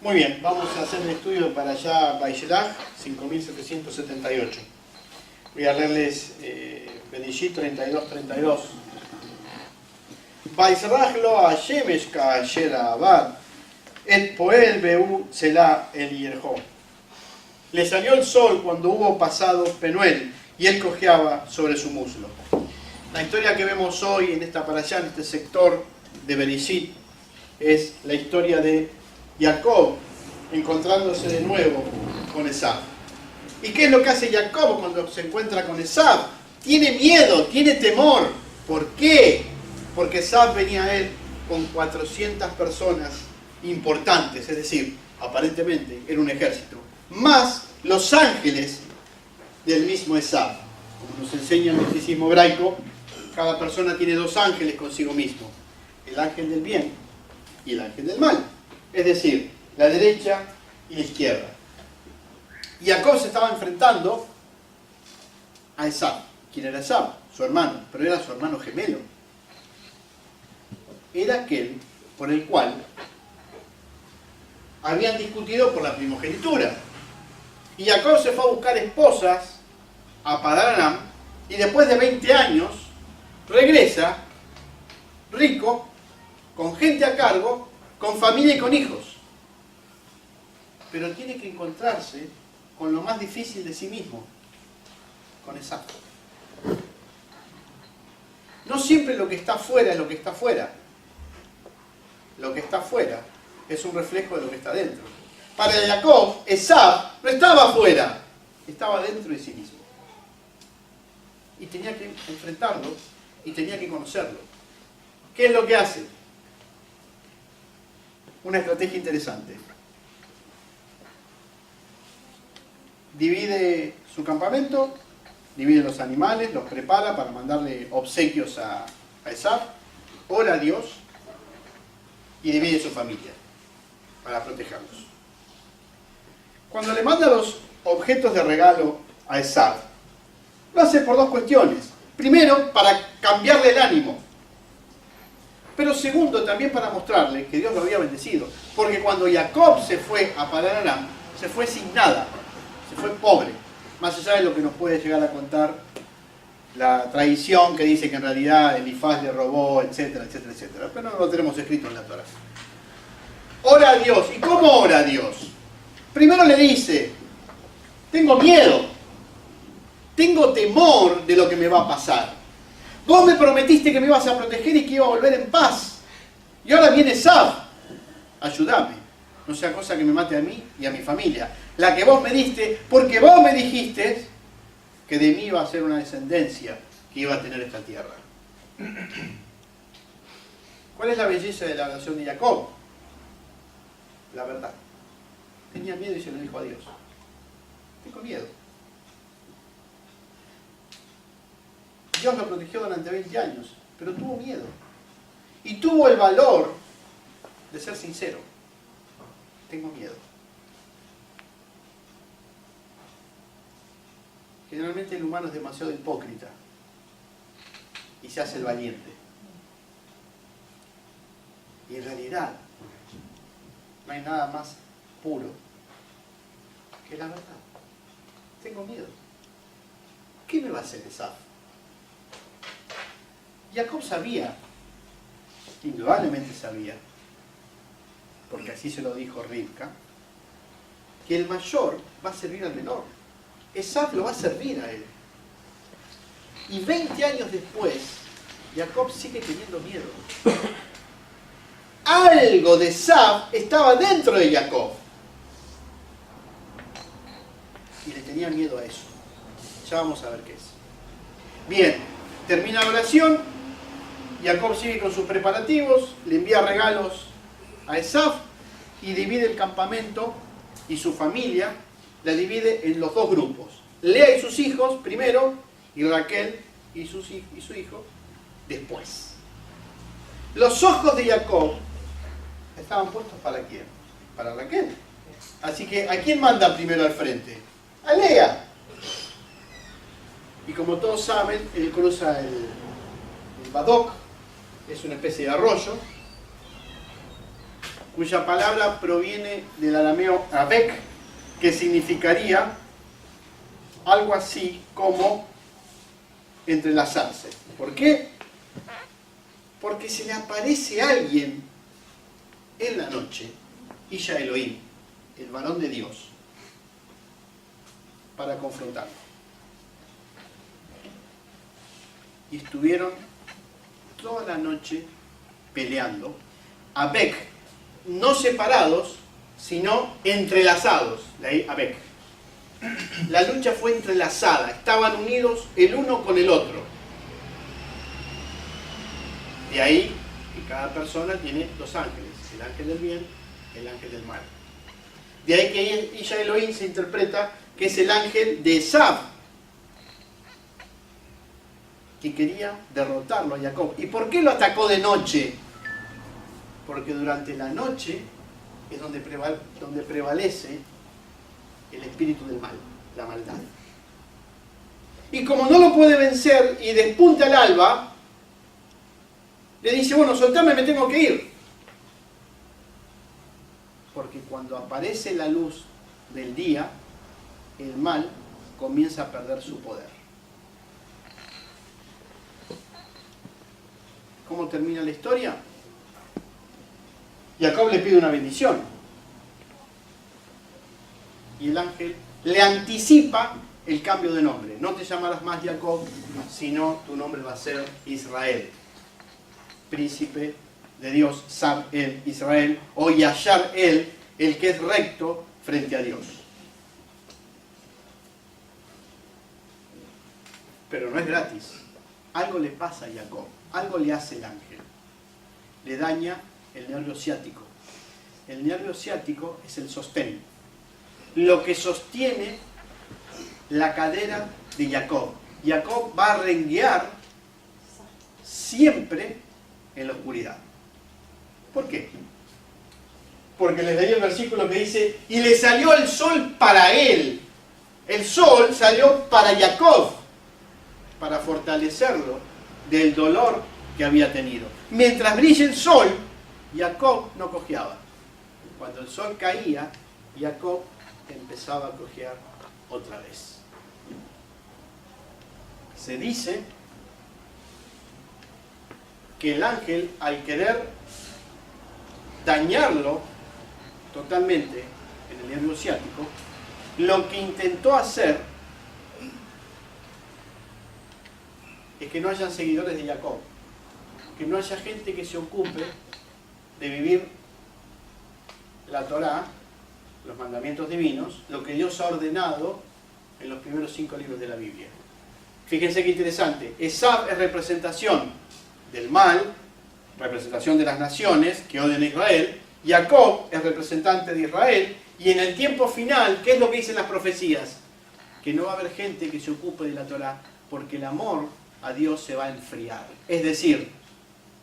Muy bien, vamos a hacer el estudio para allá Baishelach 5778. Voy a leerles Bereshit 32:32. Baishelach lo Hashemesh ka'asher abad et poel be'u tzelah el yerjo. Le salió el sol cuando hubo pasado Penuel y él cojeaba sobre su muslo. La historia que vemos hoy en esta parashá, en este sector de Bereshit, es la historia de Jacob encontrándose de nuevo con Esav. ¿Y qué es lo que hace Jacob cuando se encuentra con Esav? Tiene miedo, tiene temor. ¿Por qué? Porque Esav venía a él con 400 personas importantes, es decir, aparentemente era un ejército, más los ángeles del mismo Esav. Como nos enseña el misticismo hebraico, cada persona tiene dos ángeles consigo mismo, el ángel del bien y el ángel del mal, es decir, la derecha y la izquierda. Y Jacob se estaba enfrentando a Esav. ¿Quién era Esav? Su hermano, pero era su hermano gemelo. Era aquel por el cual habían discutido por la primogenitura. Y Jacob se fue a buscar esposas a Padán Aram y después de 20 años regresa rico, con gente a cargo, con familia y con hijos. Pero tiene que encontrarse con lo más difícil de sí mismo, con Esav. No siempre lo que está afuera es lo que está afuera. Lo que está afuera es un reflejo de lo que está dentro. Para Jacob, Esav no estaba afuera, estaba dentro de sí mismo. Y tenía que enfrentarlo y tenía que conocerlo. ¿Qué es lo que hace? Una estrategia interesante. Divide su campamento, divide los animales, los prepara para mandarle obsequios a Esav, ora a Dios y divide su familia para protegerlos. Cuando le manda los objetos de regalo a Esav, lo hace por dos cuestiones. Primero, para cambiarle el ánimo. Pero segundo, también para mostrarle que Dios lo había bendecido. Porque cuando Jacob se fue a Padán Aram, se fue sin nada. Se fue pobre. Más allá de lo que nos puede llegar a contar la tradición que dice que en realidad Elifaz le robó, etcétera, etcétera, etcétera. Pero no lo tenemos escrito en la Torá. Ora a Dios. ¿Y cómo ora a Dios? Primero le dice, tengo miedo. Tengo temor de lo que me va a pasar. Vos me prometiste que me ibas a proteger y que iba a volver en paz. Y ahora viene Esav. Ayúdame. No sea cosa que me mate a mí y a mi familia. La que vos me diste, porque vos me dijiste que de mí iba a ser una descendencia que iba a tener esta tierra. ¿Cuál es la belleza de la oración de Jacob? La verdad. Tenía miedo y se lo dijo a Dios. Tengo miedo. Dios lo protegió durante 20 años, pero tuvo miedo. Y tuvo el valor de ser sincero. Tengo miedo. Generalmente el humano es demasiado hipócrita y se hace el valiente. Y en realidad no hay nada más puro que la verdad. Tengo miedo. ¿Qué me va a hacer Esav? Jacob sabía, indudablemente sabía, porque así se lo dijo Rivka, que el mayor va a servir al menor. Esav lo va a servir a él. Y 20 años después, Jacob sigue teniendo miedo. Algo de Esav estaba dentro de Jacob. Y le tenía miedo a eso. Ya vamos a ver qué es. Bien, termina la oración. Jacob sigue con sus preparativos, le envía regalos a Esav y divide el campamento y su familia la divide en los dos grupos. Lea y sus hijos primero y Raquel y su hijo después. Los ojos de Jacob estaban puestos ¿para quién? Para Raquel. Así que ¿a quién manda primero al frente? A Lea. Y como todos saben, él cruza el Badok, es una especie de arroyo, cuya palabra proviene del arameo abek, que significaría algo así como entrelazarse. ¿Por qué? Porque se le aparece a alguien en la noche, Isha Elohim, el varón de Dios, para confrontarlo. Y estuvieron toda la noche peleando, abek, no separados, sino entrelazados, de ahí abek. La lucha fue entrelazada, estaban unidos el uno con el otro. De ahí que cada persona tiene dos ángeles, el ángel del bien, el ángel del mal. De ahí que Isha Elohim se interpreta que es el ángel de Esav, que quería derrotarlo a Jacob. ¿Y por qué lo atacó de noche? Porque durante la noche es donde prevalece el espíritu del mal, la maldad. Y como no lo puede vencer y despunta el alba, le dice, bueno, soltame, me tengo que ir. Porque cuando aparece la luz del día, el mal comienza a perder su poder. ¿Cómo termina la historia? Jacob le pide una bendición. Y el ángel le anticipa el cambio de nombre. No te llamarás más Jacob, sino tu nombre va a ser Israel. Príncipe de Dios, Sar el Israel, o Yashar el que es recto frente a Dios. Pero no es gratis. Algo le pasa a Jacob, algo le hace el ángel. Le daña el nervio ciático. El nervio ciático es el sostén, lo que sostiene la cadera de Jacob. Jacob va a renguear siempre en la oscuridad. ¿Por qué? Porque les leí el versículo que dice, y le salió el sol para él. El sol salió para Jacob, para fortalecerlo del dolor que había tenido. Mientras brilla el sol, Jacob no cojeaba. Cuando el sol caía, Jacob empezaba a cojear otra vez. Se dice que el ángel, al querer dañarlo totalmente en el nervio ciático, lo que intentó hacer es que no hayan seguidores de Jacob, que no haya gente que se ocupe de vivir la Torá, los mandamientos divinos, lo que Dios ha ordenado en los primeros 5 libros de la Biblia. Fíjense qué interesante. Esav es representación del mal, representación de las naciones que odian a Israel. Jacob es representante de Israel. Y en el tiempo final, ¿qué es lo que dicen las profecías? Que no va a haber gente que se ocupe de la Torá, porque el amor a Dios se va a enfriar. Es decir,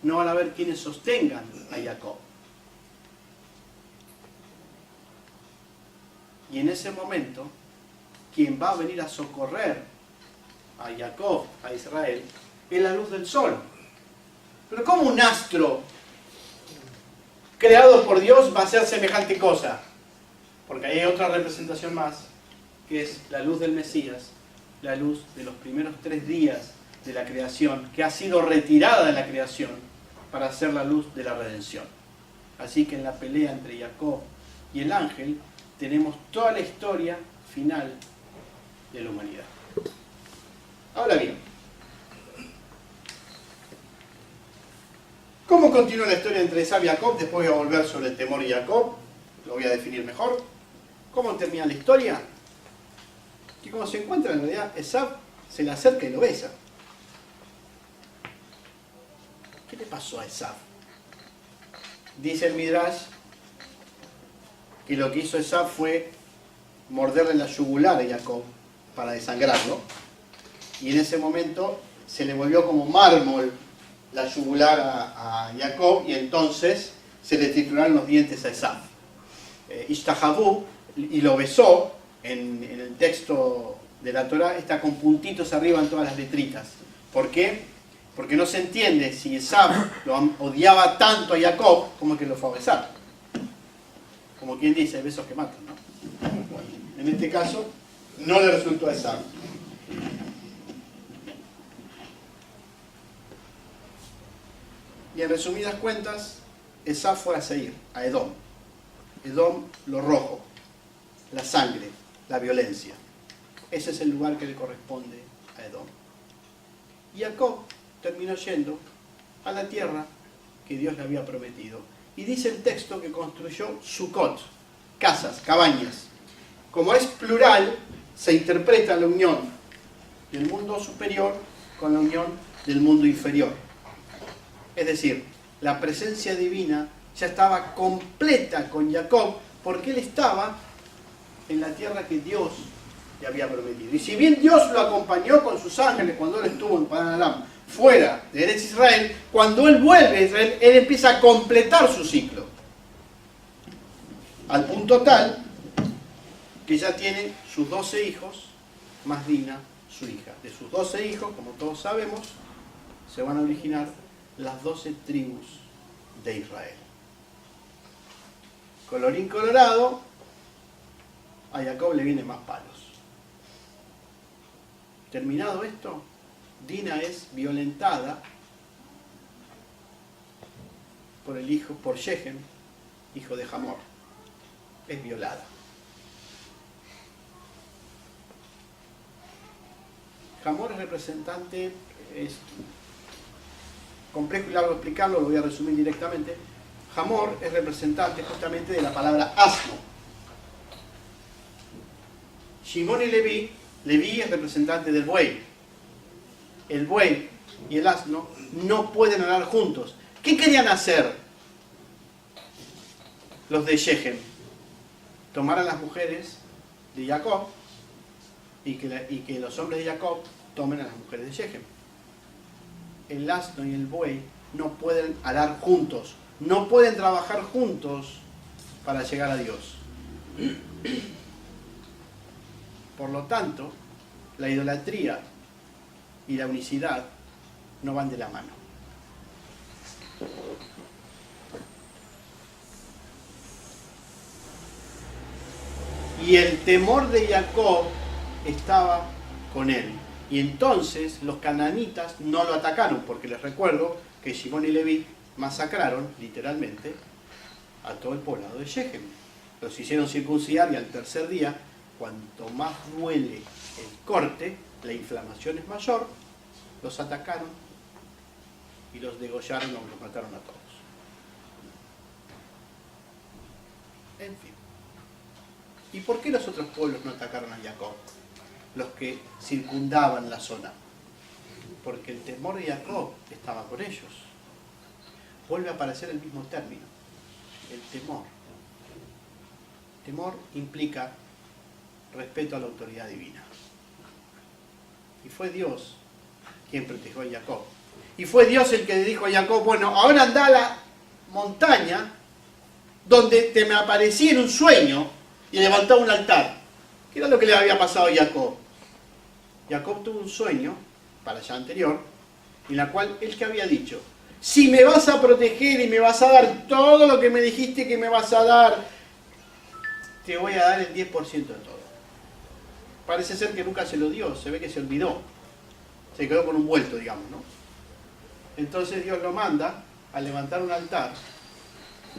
no van a haber quienes sostengan a Jacob. Y en ese momento, quien va a venir a socorrer a Jacob, a Israel, es la luz del sol. Pero ¿cómo un astro creado por Dios va a hacer semejante cosa? Porque hay otra representación más, que es la luz del Mesías, la luz de los primeros 3 días de la creación, que ha sido retirada de la creación para ser la luz de la redención. Así que en la pelea entre Jacob y el ángel, tenemos toda la historia final de la humanidad. Ahora bien, ¿cómo continúa la historia entre Esav y Jacob? Después voy a volver sobre el temor de Jacob, lo voy a definir mejor. ¿Cómo termina la historia? Que como se encuentra en realidad, Esav se le acerca y lo besa. ¿Qué le pasó a Esav? Dice el Midrash que lo que hizo Esav fue morderle la yugular a Jacob para desangrarlo, y en ese momento se le volvió como mármol la yugular a Jacob, y entonces se le trituraron los dientes a Esav. Ishtahabú, y lo besó. En el texto de la Torá está con puntitos arriba en todas las letritas. ¿Por qué? Porque no se entiende si Esav lo odiaba tanto a Jacob como que lo fue a besar. Como quien dice, hay besos que matan, ¿no? Bueno, en este caso, no le resultó a Esaú. Y en resumidas cuentas, Esaú fue a Seir, a Edom. Edom, lo rojo, la sangre, la violencia. Ese es el lugar que le corresponde a Edom. Y Jacob terminó yendo a la tierra que Dios le había prometido. Y dice el texto que construyó Sucot, casas, cabañas. Como es plural, se interpreta la unión del mundo superior con la unión del mundo inferior. Es decir, la presencia divina ya estaba completa con Jacob porque él estaba en la tierra que Dios le había prometido. Y si bien Dios lo acompañó con sus ángeles cuando él estuvo en Padan Aram, fuera de Eretz Israel, cuando él vuelve a Israel, él empieza a completar su ciclo. Al punto tal que ya tiene sus 12 hijos, más Dina, su hija. De sus 12 hijos, como todos sabemos, se van a originar las 12 tribus de Israel. Colorín colorado, a Jacob le vienen más palos. Terminado esto, Dina es violentada por Shechem, hijo de Hamor. Es violada. Hamor es representante, es complejo y largo explicarlo, lo voy a resumir directamente. Hamor es representante justamente de la palabra asno. Shimón y Leví es representante del buey. El buey y el asno no pueden andar juntos. ¿Qué querían hacer los de Shechem? Tomar a las mujeres de Jacob y que los hombres de Jacob tomen a las mujeres de Shechem. El asno y el buey no pueden arar juntos, no pueden trabajar juntos para llegar a Dios. Por lo tanto, la idolatría y la unicidad no van de la mano. Y el temor de Jacob estaba con él. Y entonces los cananitas no lo atacaron, porque les recuerdo que Shimón y Leví masacraron, literalmente, a todo el poblado de Shechem. Los hicieron circuncidar y al tercer día, cuanto más duele el corte, la inflamación es mayor, los atacaron y los degollaron o los mataron a todos. En fin. ¿Y por qué los otros pueblos no atacaron a Jacob? Los que circundaban la zona. Porque el temor de Jacob estaba con ellos. Vuelve a aparecer el mismo término, el temor. Temor implica respeto a la autoridad divina. Y fue Dios quien protegió a Jacob. Y fue Dios el que le dijo a Jacob, bueno, ahora anda a la montaña donde te me aparecí en un sueño y levantó un altar. ¿Qué era lo que le había pasado a Jacob? Jacob tuvo un sueño, para allá anterior, en la cual él que había dicho, si me vas a proteger y me vas a dar todo lo que me dijiste que me vas a dar, te voy a dar el 10% de todo. Parece ser que nunca se lo dio, se ve que se olvidó. Se quedó con un vuelto, digamos, ¿no? Entonces Dios lo manda a levantar un altar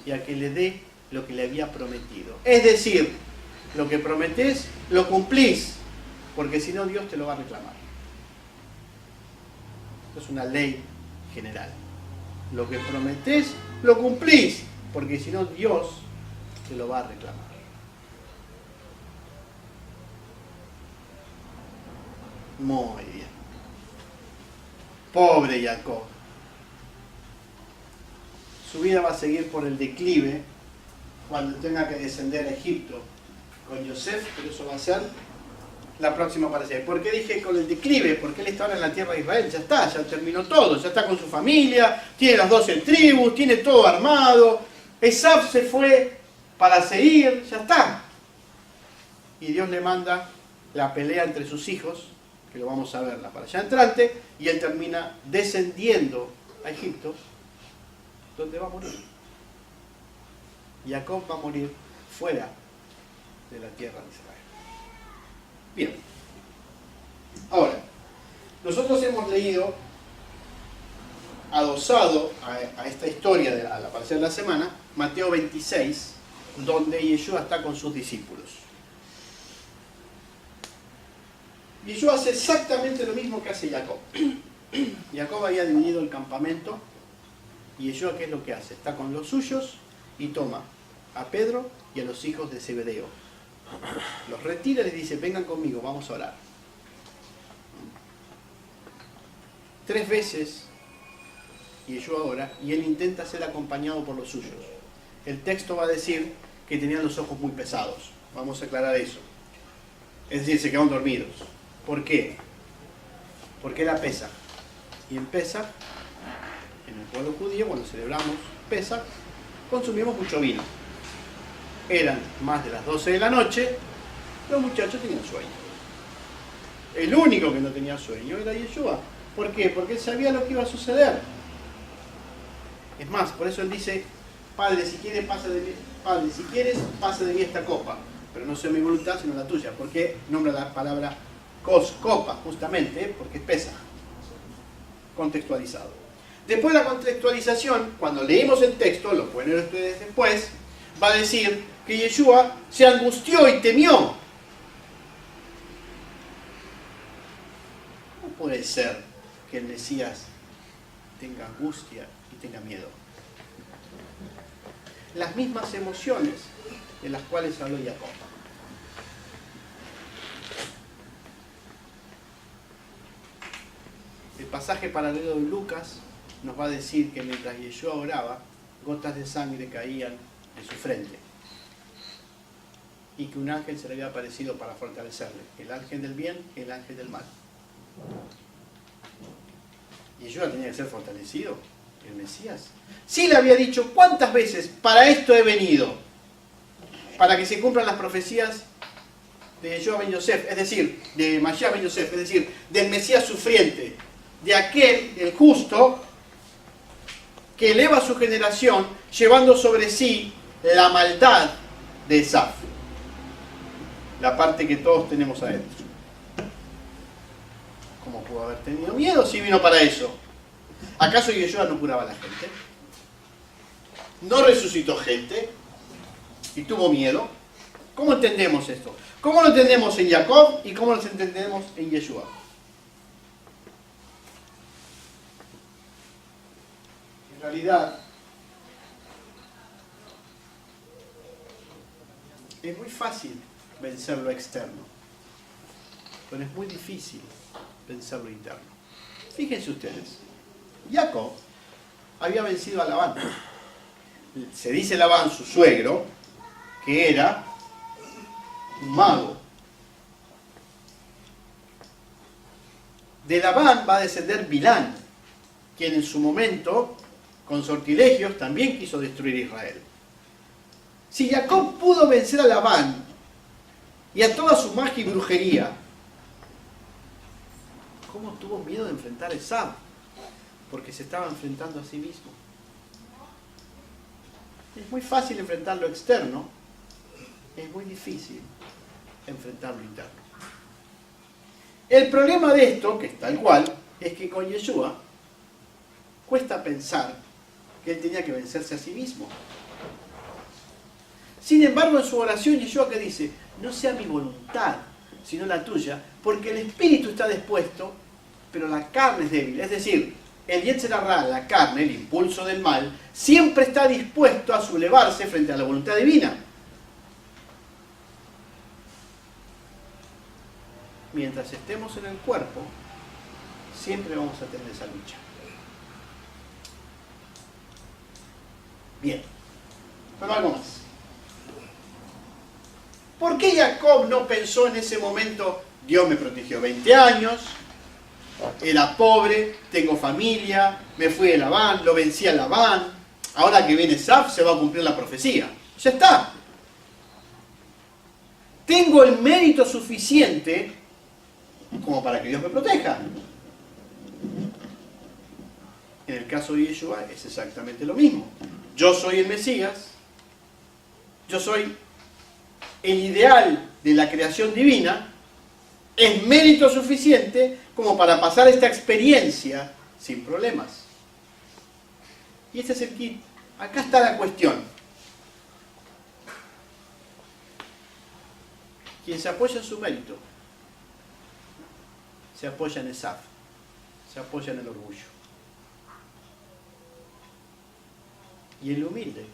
y a que le dé lo que le había prometido. Es decir, lo que prometés, lo cumplís, porque si no Dios te lo va a reclamar. Esto es una ley general. Lo que prometés, lo cumplís, porque si no Dios te lo va a reclamar. Muy bien. Pobre Jacob. Su vida va a seguir por el declive cuando tenga que descender a Egipto con Yosef, pero eso va a ser la próxima parecida. ¿Por qué dije con el declive? Porque él está ahora en la tierra de Israel, ya está, ya terminó todo, ya está con su familia, tiene las 12 tribus, tiene todo armado. Esaf se fue para Seir, ya está. Y Dios le manda la pelea entre sus hijos, que lo vamos a ver la para allá entrante, y él termina descendiendo a Egipto, donde va a morir. Jacob va a morir fuera de la tierra de Israel. Bien. Ahora, nosotros hemos leído, adosado a esta historia de la parábola de la semana, Mateo 26, donde Yeshua está con sus discípulos. Yeshua hace exactamente lo mismo que hace Jacob. Jacob había dividido el campamento y Yeshua, ¿qué es lo que hace? Está con los suyos y toma a Pedro y a los hijos de Zebedeo. Los retira y les dice, vengan conmigo, vamos a orar. 3 veces Yeshua ora y él intenta ser acompañado por los suyos. El texto va a decir que tenían los ojos muy pesados. Vamos a aclarar eso. Es decir, se quedaron dormidos. ¿Por qué? Porque era Pesaj. Y en Pesaj, en el pueblo judío, cuando celebramos Pesaj, consumimos mucho vino. Eran más de las 12 de la noche, los muchachos tenían sueño. El único que no tenía sueño era Yeshua. ¿Por qué? Porque él sabía lo que iba a suceder. Es más, por eso él dice, Padre, si quieres pasa de mí esta copa, pero no sea mi voluntad sino la tuya. ¿Por qué nombra la palabra copa? Justamente porque es Pesaj, contextualizado. Después de la contextualización, cuando leímos el texto, lo pueden leer ustedes después, va a decir que Yeshua se angustió y temió. ¿Cómo puede ser que el Mesías tenga angustia y tenga miedo? Las mismas emociones de las cuales habló Jacob. El pasaje paralelo de Lucas nos va a decir que mientras Yeshua oraba, gotas de sangre caían de su frente y que un ángel se le había aparecido para fortalecerle, el ángel del bien y el ángel del mal. Yeshua tenía que ser fortalecido, el Mesías. Sí le había dicho, ¿cuántas veces? Para esto he venido, para que se cumplan las profecías de Yeshua ben Yosef, es decir, de Mashiach ben Yosef, es decir, del Mesías sufriente, de aquel, el justo, que eleva su generación llevando sobre sí la maldad de Esaf, la parte que todos tenemos adentro. ¿Cómo pudo haber tenido miedo si vino para eso? ¿Acaso Yeshua no curaba a la gente? ¿No resucitó gente? ¿Y tuvo miedo? ¿Cómo entendemos esto? ¿Cómo lo entendemos en Jacob y cómo lo entendemos en Yeshua? En realidad, es muy fácil vencer lo externo, pero es muy difícil vencer lo interno. Fíjense ustedes, Jacob había vencido a Labán. Se dice Labán, su suegro, que era un mago. De Labán va a descender Bilán, quien en su momento, con sortilegios, también quiso destruir Israel. Si Jacob pudo vencer a Labán y a toda su magia y brujería, ¿cómo tuvo miedo de enfrentar a Esaf? Porque se estaba enfrentando a sí mismo. Es muy fácil enfrentar lo externo, es muy difícil enfrentar lo interno. El problema de esto, que es tal cual, es que con Yeshua cuesta pensar que él tenía que vencerse a sí mismo. Sin embargo, en su oración, Yeshua que dice, no sea mi voluntad, sino la tuya, porque el espíritu está dispuesto, pero la carne es débil. Es decir, el Yetzer Hará, la carne, el impulso del mal, siempre está dispuesto a sublevarse frente a la voluntad divina. Mientras estemos en el cuerpo, siempre vamos a tener esa lucha. Bien, pero algo más. ¿Por qué Jacob no pensó en ese momento, Dios me protegió 20 años, era pobre, tengo familia, me fui de Labán, lo vencí a Labán, ahora que viene Esaf se va a cumplir la profecía? Ya está. Tengo el mérito suficiente como para que Dios me proteja. En el caso de Yeshua es exactamente lo mismo. Yo soy el Mesías, yo soy el ideal de la creación divina, es mérito suficiente como para pasar esta experiencia sin problemas. Y este es el kit. Acá está la cuestión. Quien se apoya en su mérito, se apoya en Esaf, se apoya en el orgullo. Y el humilde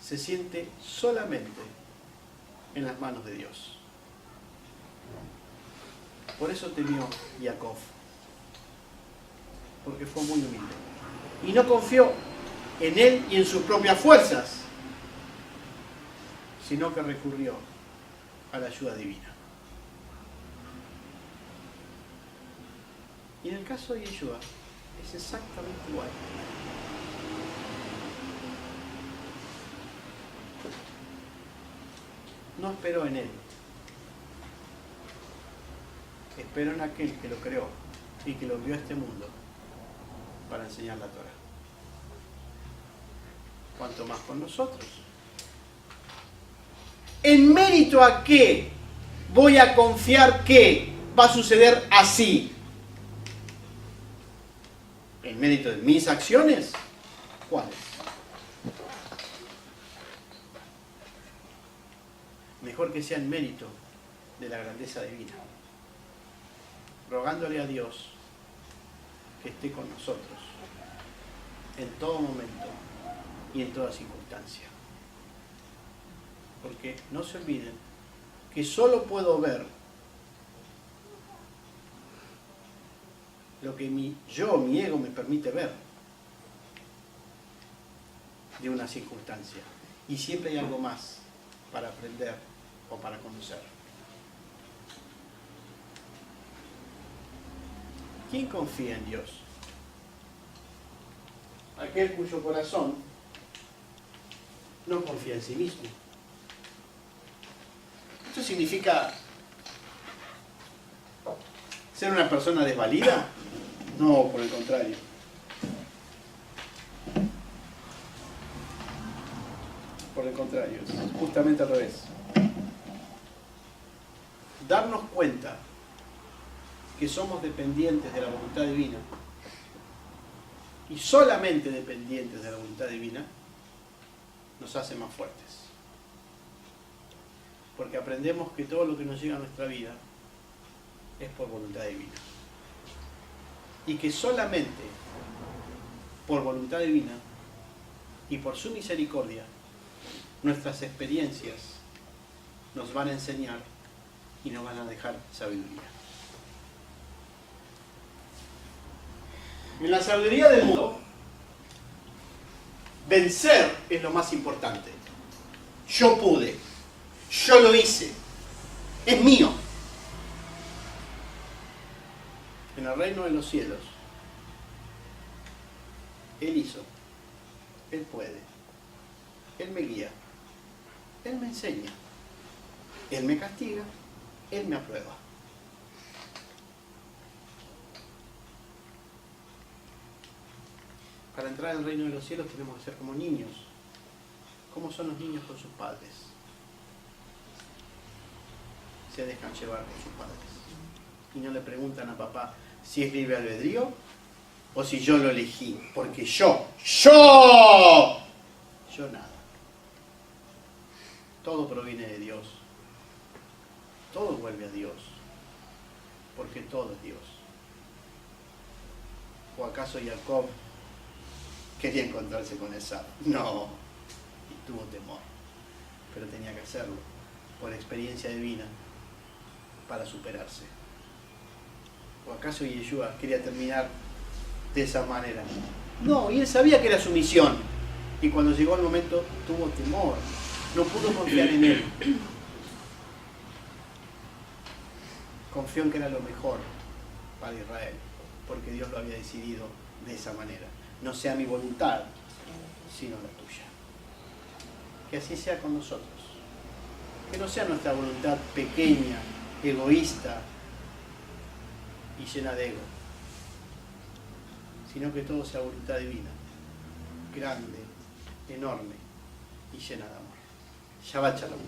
se siente solamente en las manos de Dios. Por eso temió Jacob, porque fue muy humilde. Y no confió en él y en sus propias fuerzas, sino que recurrió a la ayuda divina. Y en el caso de Yeshua es exactamente igual. No esperó en él, esperó en aquel que lo creó y que lo envió a este mundo para enseñar la Torá. ¿Cuánto más con nosotros? ¿En mérito a qué voy a confiar que va a suceder así? ¿En mérito de mis acciones? ¿Cuáles? Mejor que sea en mérito de la grandeza divina, rogándole a Dios que esté con nosotros en todo momento y en toda circunstancia. Porque no se olviden que solo puedo ver lo que mi ego me permite ver de una circunstancia. Y siempre hay algo más para aprender o para conocer. ¿Quién confía en Dios? Aquel cuyo corazón no confía en sí mismo. ¿Esto significa ser una persona desvalida? No, por el contrario. Por el contrario, es justamente al revés. Darnos cuenta que somos dependientes de la voluntad divina y solamente dependientes de la voluntad divina nos hace más fuertes. Porque aprendemos que todo lo que nos llega a nuestra vida es por voluntad divina. Y que solamente por voluntad divina y por su misericordia nuestras experiencias nos van a enseñar y nos van a dejar sabiduría. En la sabiduría del mundo, vencer es lo más importante. Yo pude, yo lo hice, es mío. En el reino de los cielos, Él hizo, Él puede, Él me guía, Él me enseña, Él me castiga, Él me aprueba. Para entrar al reino de los cielos tenemos que ser como niños. ¿Cómo son los niños con sus padres? Se dejan llevar por sus padres. Y no le preguntan a papá si es libre albedrío o si yo lo elegí. Porque yo nada. Todo proviene de Dios. Todo vuelve a Dios. Porque todo es Dios. ¿O acaso Jacob quería encontrarse con Esaf? No, y tuvo temor, pero tenía que hacerlo por experiencia divina para superarse. ¿O acaso Yeshua quería terminar de esa manera? No, y él sabía que era su misión, y cuando llegó el momento tuvo temor, no pudo confiar en él. Confió en que era lo mejor para Israel, porque Dios lo había decidido de esa manera. No sea mi voluntad, sino la tuya. Que así sea con nosotros. Que no sea nuestra voluntad pequeña, egoísta y llena de ego, sino que todo sea voluntad divina, grande, enorme y llena de amor. Shabbat Shalom.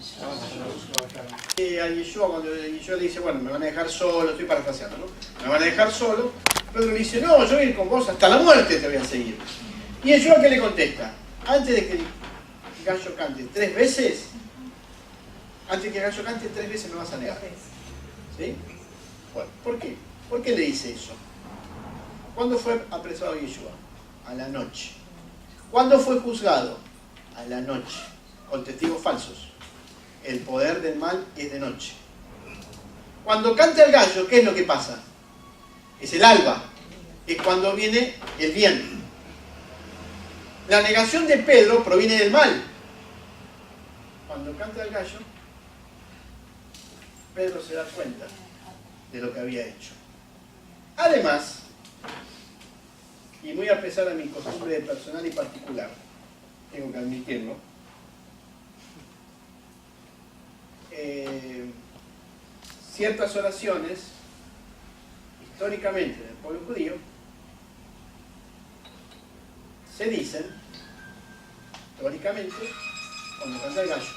A Yeshua, cuando Yeshua le dice, bueno, me van a dejar solo, estoy parafraseando, ¿no? Me van a dejar solo. Pedro le dice, no, yo voy a ir con vos hasta la muerte, te voy a seguir. Y Yeshua, ¿qué le contesta? Antes de que el gallo cante 3 veces, antes de que el gallo cante 3 veces me vas a negar. ¿Sí? Bueno, ¿por qué? ¿Por qué le dice eso? ¿Cuándo fue apresado Yeshua? A la noche. ¿Cuándo fue juzgado? A la noche. Con testigos falsos. El poder del mal es de noche. Cuando canta el gallo, ¿qué es lo que pasa? Es el alba. Es cuando viene el bien. La negación de Pedro proviene del mal. Cuando canta el gallo, Pedro se da cuenta de lo que había hecho. Además, y muy a pesar de mi costumbre personal y particular, tengo que admitirlo, ciertas oraciones, históricamente en el pueblo judío, se dicen, teóricamente, cuando canta el gallo.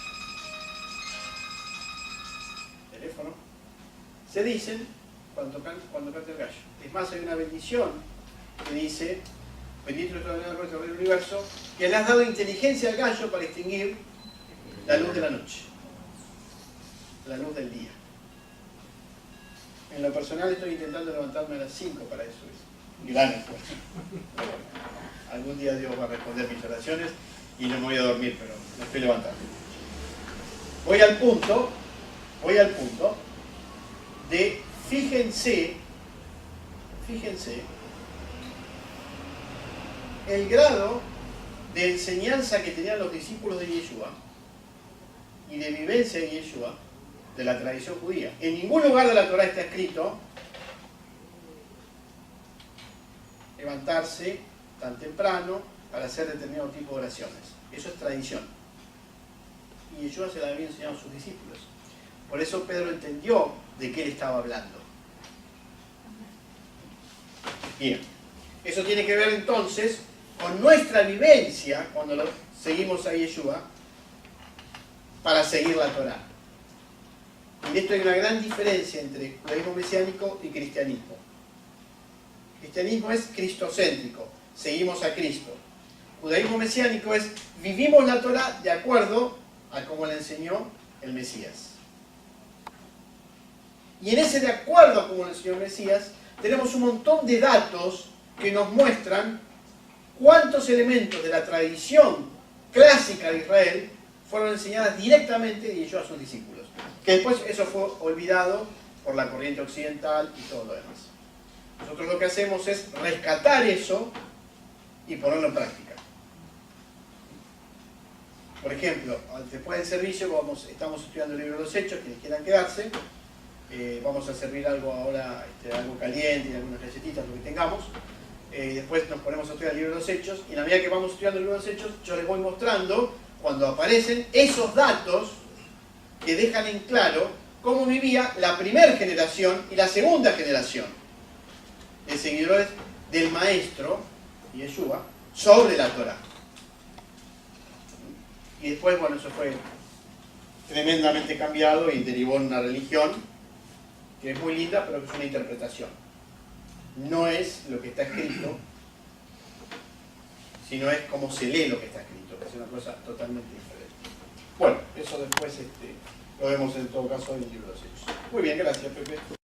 Teléfono. Se dicen cuando canta el gallo. Es más, hay una bendición que dice, bendito es nuestro del universo, que le has dado inteligencia al gallo para extinguir la luz de la noche, la luz del día. En lo personal estoy intentando levantarme a las 5 para eso. Es gran esfuerzo. Algún día Dios va a responder mis oraciones y no me voy a dormir, pero me estoy levantando. Voy al punto de, fíjense, el grado de enseñanza que tenían los discípulos de Yeshua y de vivencia de Yeshua, de la tradición judía. En ningún lugar de la Torá está escrito levantarse tan temprano para hacer determinado tipo de oraciones. Eso es tradición. Y Yeshua se la había enseñado a sus discípulos. Por eso Pedro entendió de qué él estaba hablando. Bien. Eso tiene que ver entonces con nuestra vivencia cuando seguimos a Yeshua para seguir la Torá. Y en esto hay una gran diferencia entre judaísmo mesiánico y cristianismo. Cristianismo es cristocéntrico, seguimos a Cristo. Judaísmo mesiánico es vivimos la Torá de acuerdo a cómo la enseñó el Mesías. Y en ese de acuerdo a cómo la enseñó el Mesías, tenemos un montón de datos que nos muestran cuántos elementos de la tradición clásica de Israel fueron enseñadas directamente de Yeshua a sus discípulos. Que después eso fue olvidado por la corriente occidental y todo lo demás. Nosotros lo que hacemos es rescatar eso y ponerlo en práctica. Por ejemplo, después del servicio estamos estudiando el libro de los Hechos, quienes quieran quedarse. Vamos a servir algo ahora, algo caliente y algunas recetitas, lo que tengamos. Después nos ponemos a estudiar el libro de los Hechos y en la medida que vamos estudiando el libro de los Hechos, yo les voy mostrando cuando aparecen esos datos que dejan en claro cómo vivía la primera generación y la segunda generación de seguidores del maestro Yeshua sobre la Torá. Y después, bueno, eso fue tremendamente cambiado y derivó en una religión que es muy linda, pero que es una interpretación. No es lo que está escrito, sino es cómo se lee lo que está escrito, que es una cosa totalmente diferente. Bueno, eso después lo vemos en todo caso en el libro de los Hechos. Muy bien, gracias, Pepe.